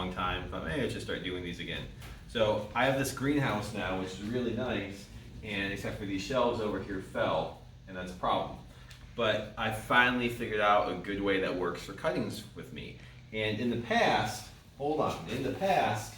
long time. I thought, hey, I should start doing these again. So I have this greenhouse now, which is really nice, and except for these shelves over here fell, and that's a problem. But I finally figured out a good way that works for cuttings with me. And in the past, in the past,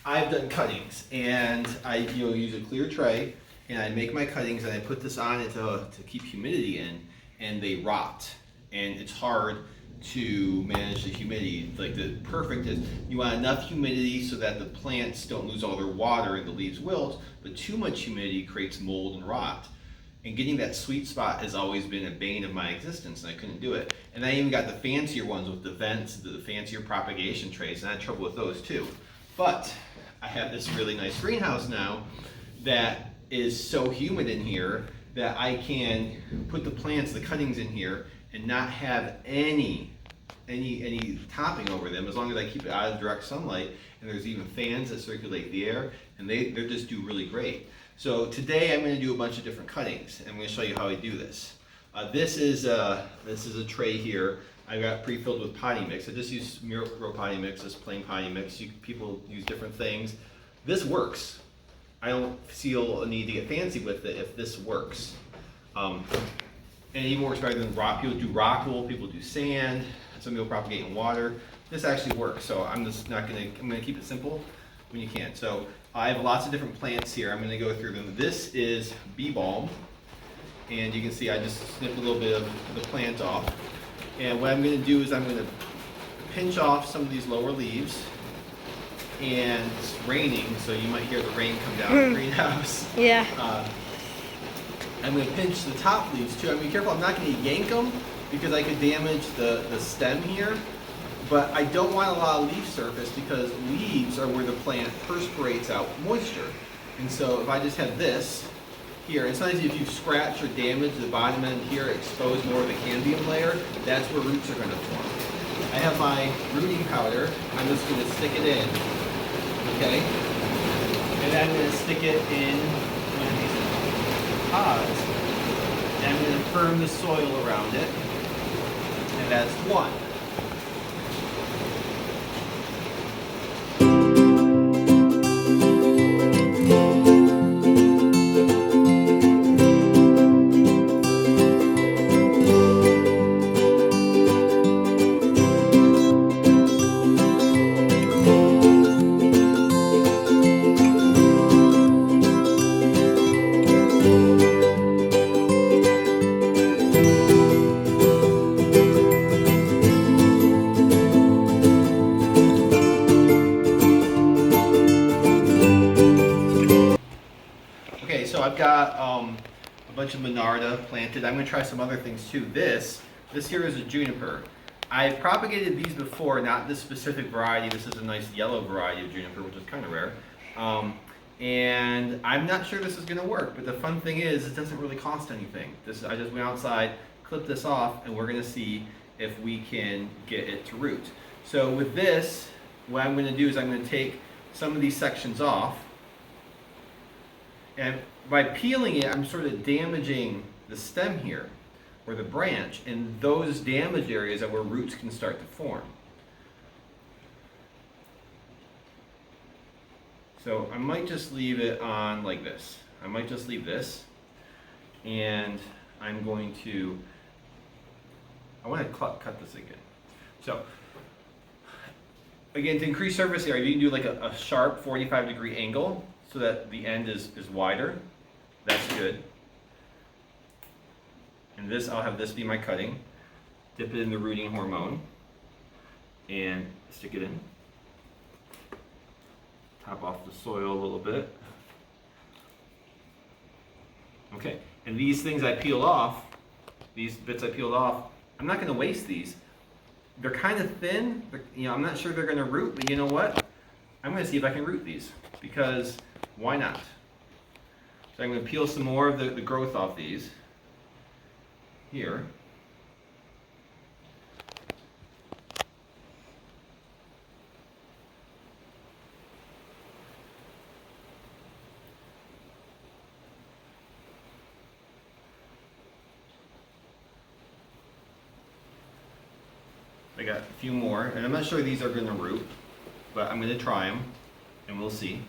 I've done cuttings, and I use a clear tray, and I make my cuttings, and I put this on it to keep humidity in, and they rot. And it's hard to manage the humidity. Like the perfect is, you want enough humidity so that the plants don't lose all their water and the leaves wilt, but too much humidity creates mold and rot. And getting that sweet spot has always been a bane of my existence, and I couldn't do it. And I even got the fancier ones with the vents, the fancier propagation trays, and I had trouble with those too. But I have this really nice greenhouse now that is so humid in here that I can put the plants, the cuttings in here, and not have any topping over them, as long as I keep it out of direct sunlight. And there's even fans that circulate the air, and they just do really great. So today I'm going to do a bunch of different cuttings, and I'm going to show you how I do this. This is a tray here. I got pre-filled with potting mix. I just use Miracle-Gro potting mix, this plain potting mix. People use different things. This works. I don't feel a need to get fancy with it if this works. And it even works better than rock. People do rock wool, people do sand, some people propagate in water. This actually works, so I'm gonna keep it simple when you can. So I have lots of different plants here. I'm gonna go through them. This is bee balm, and you can see I just snipped a little bit of the plant off. And what I'm gonna do is I'm gonna pinch off some of these lower leaves. And it's raining, so you might hear the rain come down in the greenhouse. Yeah. I'm going to pinch the top leaves too. I'm going to be careful, I'm not going to yank them because I could damage the stem here. But I don't want a lot of leaf surface because leaves are where the plant perspirates out moisture. And so if I just have this here, it's nice if you scratch or damage the bottom end here, expose more of the cambium layer, that's where roots are going to form. I have my rooting powder. I'm just going to stick it in. Okay, and then I'm going to stick it in one of these pods, and I'm going to firm the soil around it, and that's one. Okay, so I've got a bunch of Monarda planted. I'm going to try some other things too. This here is a Juniper. I've propagated these before, not this specific variety. This is a nice yellow variety of Juniper, which is kind of rare. And I'm not sure this is going to work, but the fun thing is it doesn't really cost anything. I just went outside, clipped this off, and we're going to see if we can get it to root. So with this, what I'm going to do is I'm going to take some of these sections off. And by peeling it, I'm sort of damaging the stem here, or the branch, and those damaged areas are where roots can start to form. So I might just leave it on like this. I might just leave this, and I'm going to, I want to cut this again. So again, to increase surface area, you can do like a sharp 45-degree angle, so that the end is wider. That's good. And this, I'll have this be my cutting. Dip it in the rooting hormone and stick it in. Top off the soil a little bit. Okay, and these things I peeled off, these bits I peeled off, I'm not going to waste these. They're kind of thin. I'm not sure they're going to root, but you know what? I'm going to see if I can root these, because why not? So I'm going to peel some more of the growth off these here. I got a few more, and I'm not sure these are going to root, but I'm going to try them, and we'll see.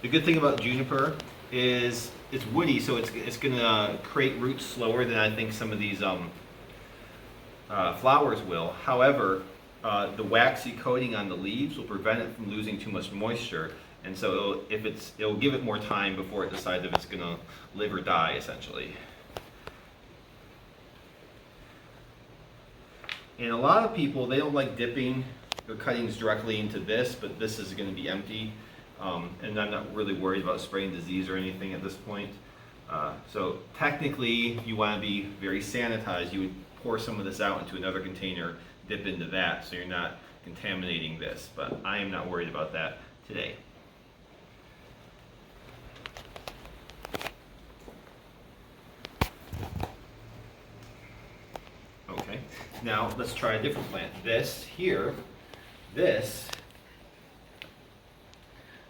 The good thing about juniper is it's woody, so it's going to create roots slower than I think some of these flowers will. However, the waxy coating on the leaves will prevent it from losing too much moisture, and so it'll give it more time before it decides if it's going to live or die, essentially. And a lot of people, they don't like dipping their cuttings directly into this, but this is going to be empty. And I'm not really worried about spraying disease or anything at this point. So technically, you want to be very sanitized. You would pour some of this out into another container, dip into that, so you're not contaminating this. But I am not worried about that today. Okay, now let's try a different plant. This here,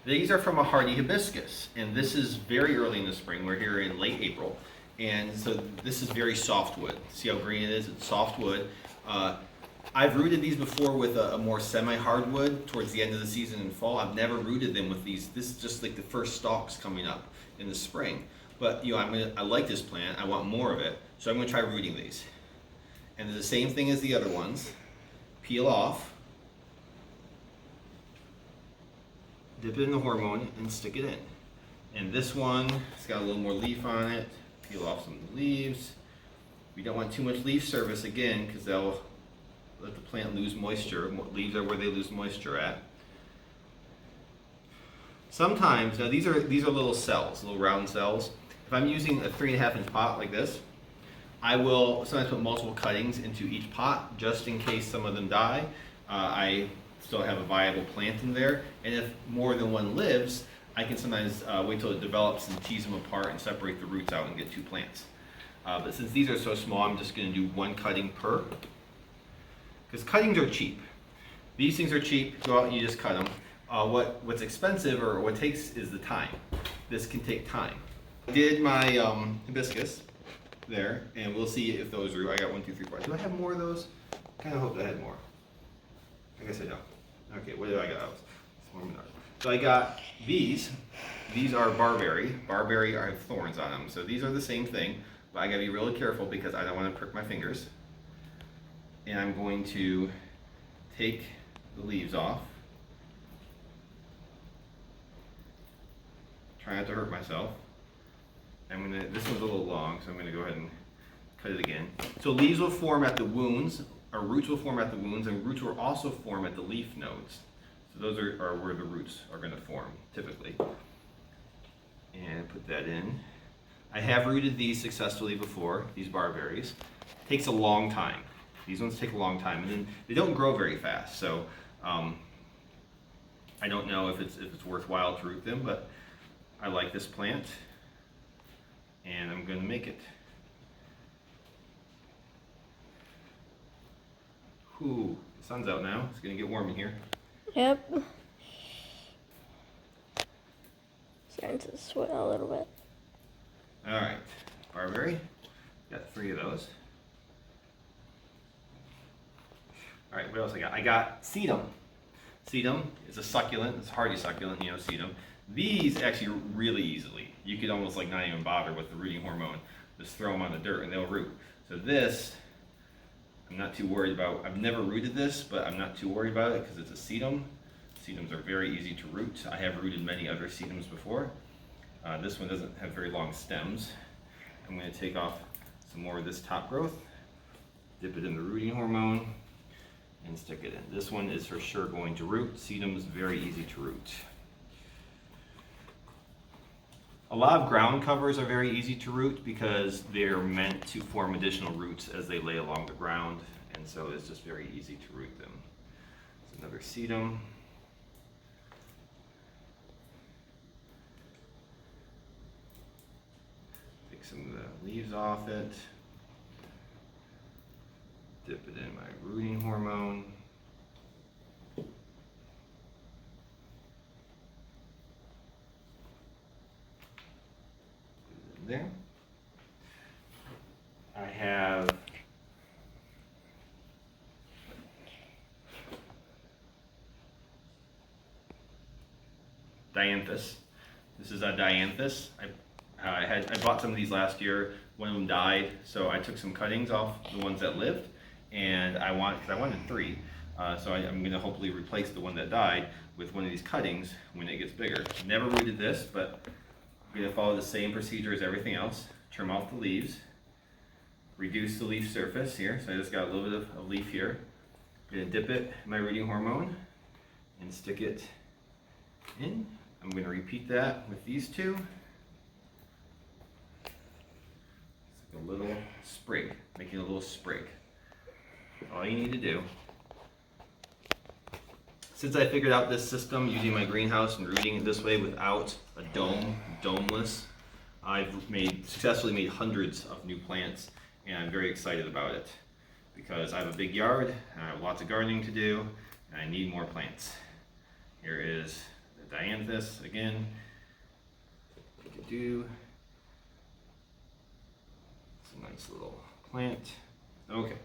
these are from a hardy hibiscus, and this is very early in the spring. We're here in late April, and so this is very soft wood. See how green it is? It's soft wood. I've rooted these before with a more semi-hardwood towards the end of the season in fall. I've never rooted them with these. This is just like the first stalks coming up in the spring. But you know, I like this plant. I want more of it, so I'm going to try rooting these. And the same thing as the other ones. Peel off, dip it in the hormone, and stick it in. And this one, it's got a little more leaf on it. Peel off some of the leaves. We don't want too much leaf surface again, because they'll let the plant lose moisture. Leaves are where they lose moisture at. Sometimes, now these are little cells, little round cells. If I'm using a 3.5-inch pot like this, I will sometimes put multiple cuttings into each pot just in case some of them die. I still have a viable plant in there, and if more than one lives, I can sometimes wait till it develops and tease them apart and separate the roots out and get 2 plants. But since these are so small, I'm just going to do 1 cutting per, because cuttings are cheap. These things are cheap. Go out and you just cut them. What's expensive or what takes is the time. This can take time. I did my hibiscus there, and we'll see if those root. I got 1, 2, 3, 4. Do I have more of those? I kind of hoped I had more. I guess I don't. Okay, what did I got? So I got these. These are Barbary. Barbary have thorns on them. So these are the same thing, but I gotta be really careful because I don't want to prick my fingers. And I'm going to take the leaves off. Try not to hurt myself. This one's a little long, so I'm gonna go ahead and cut it again. So leaves will form at the wounds, or roots will form at the wounds, and roots will also form at the leaf nodes. So those are where the roots are gonna form, typically. And put that in. I have rooted these successfully before, these barberries. It takes a long time. These ones take a long time, and then they don't grow very fast. So I don't know if it's worthwhile to root them, but I like this plant, and I'm going to make it. Ooh, the sun's out now. It's going to get warm in here. Yep. Starting to sweat a little bit. All right, Barbary. Got 3 of those. All right, what else I got? I got sedum. Sedum is a succulent. It's a hardy succulent, you know, sedum. These actually root really easily. You could almost like not even bother with the rooting hormone. Just throw them on the dirt and they'll root. So this, I'm not too worried about. I've never rooted this, but I'm not too worried about it because it's a sedum. Sedums are very easy to root. I have rooted many other sedums before. This one doesn't have very long stems. I'm going to take off some more of this top growth, dip it in the rooting hormone, and stick it in. This one is for sure going to root. Sedum is very easy to root. A lot of ground covers are very easy to root because they're meant to form additional roots as they lay along the ground, and so it's just very easy to root them. It's another sedum. Take some of the leaves off it. Dip it in my rooting hormone. There. I have dianthus. This is a dianthus. I bought some of these last year. One of them died, so I took some cuttings off the ones that lived, and because I wanted 3. So I'm going to hopefully replace the one that died with one of these cuttings when it gets bigger. Never rooted this, but I'm going to follow the same procedure as everything else. Trim off the leaves, reduce the leaf surface here. So I just got a little bit of leaf here. I'm going to dip it in my rooting hormone and stick it in. I'm going to repeat that with these 2. It's like a little sprig, making a little sprig. All you need to do. Since I figured out this system using my greenhouse and rooting it this way without a domeless, I've successfully made hundreds of new plants, and I'm very excited about it because I have a big yard and I have lots of gardening to do and I need more plants. Here is the dianthus again. It's a nice little plant. Okay.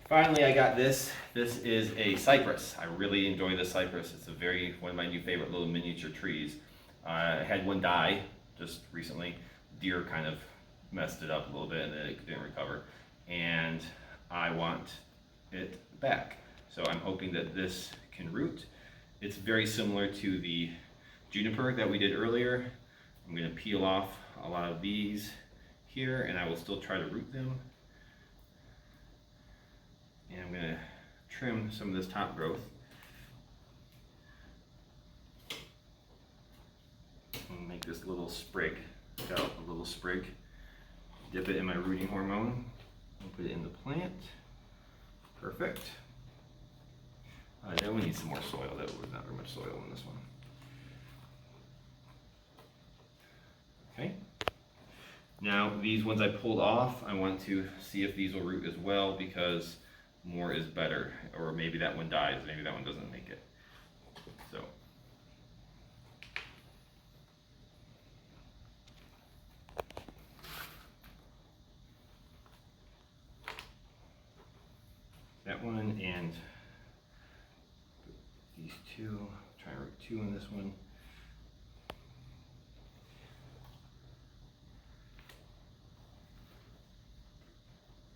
Finally, I got this. This is a cypress. I really enjoy this cypress. It's one of my new favorite little miniature trees. I had one die just recently. Deer kind of messed it up a little bit and then it didn't recover. And I want it back. So I'm hoping that this can root. It's very similar to the juniper that we did earlier. I'm going to peel off a lot of these here and I will still try to root them. And I'm going to trim some of this top growth. And make this little sprig. Got a little sprig. Dip it in my rooting hormone. And put it in the plant. Perfect. Then we need some more soil. There was not very much soil in this one. Okay. Now these ones I pulled off, I want to see if these will root as well because more is better, or maybe that one dies, maybe that one doesn't make it. So that one and these 2, try to root 2 in this one.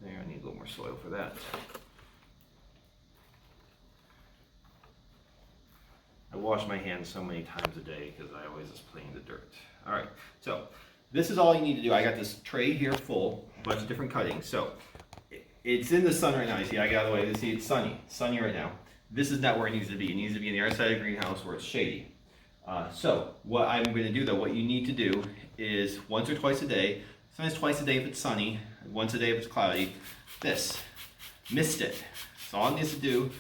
There, I need a little more soil for that. I wash my hands so many times a day because I always just play in the dirt. All right, so this is all you need to do. I got this tray here full, a bunch of different cuttings. So it's in the sun right now. You see, I got away. You see, it's sunny right now. This is not where it needs to be. It needs to be in the other side of the greenhouse where it's shady. So what I'm going to do though, what you need to do is once or twice a day, sometimes twice a day if it's sunny, once a day if it's cloudy, mist it. That's all it needs to do.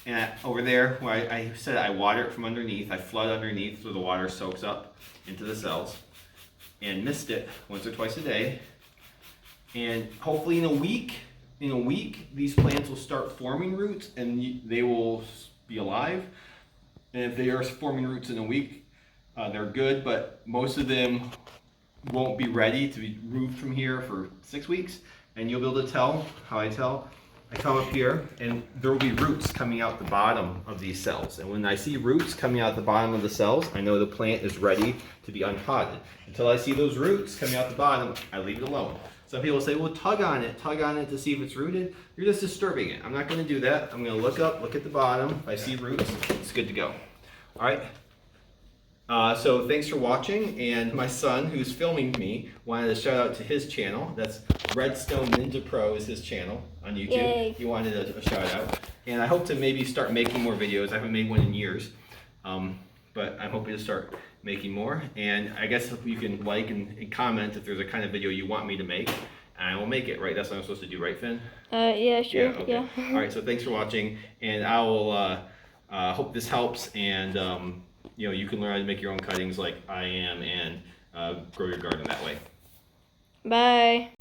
And over there, where I said I water it from underneath, I flood underneath so the water soaks up into the cells, and mist it once or twice a day. And hopefully in a week, these plants will start forming roots and they will be alive. And if they are forming roots in a week, they're good, but most of them won't be ready to be moved from here for 6 weeks. And you'll be able to tell how I tell. I come up here and there will be roots coming out the bottom of these cells. And when I see roots coming out the bottom of the cells, I know the plant is ready to be unpotted. Until I see those roots coming out the bottom, I leave it alone. Some people say, well, tug on it to see if it's rooted. You're just disturbing it. I'm not going to do that. I'm going to look up, look at the bottom. If I see roots, it's good to go. All right. So thanks for watching, and my son, who's filming me, wanted to shout out to his channel. That's Redstone Ninja Pro is his channel on YouTube. Yay. He wanted a shout out, and I hope to maybe start making more videos. I haven't made one in years, but I'm hoping to start making more. And I guess if you can like and comment if there's a kind of video you want me to make, and I will make it. Right? That's what I'm supposed to do, right, Finn? Yeah, sure. Yeah. Okay. Yeah. All right. So thanks for watching, and I will hope this helps and. You can learn how to make your own cuttings like I am and grow your garden that way. Bye.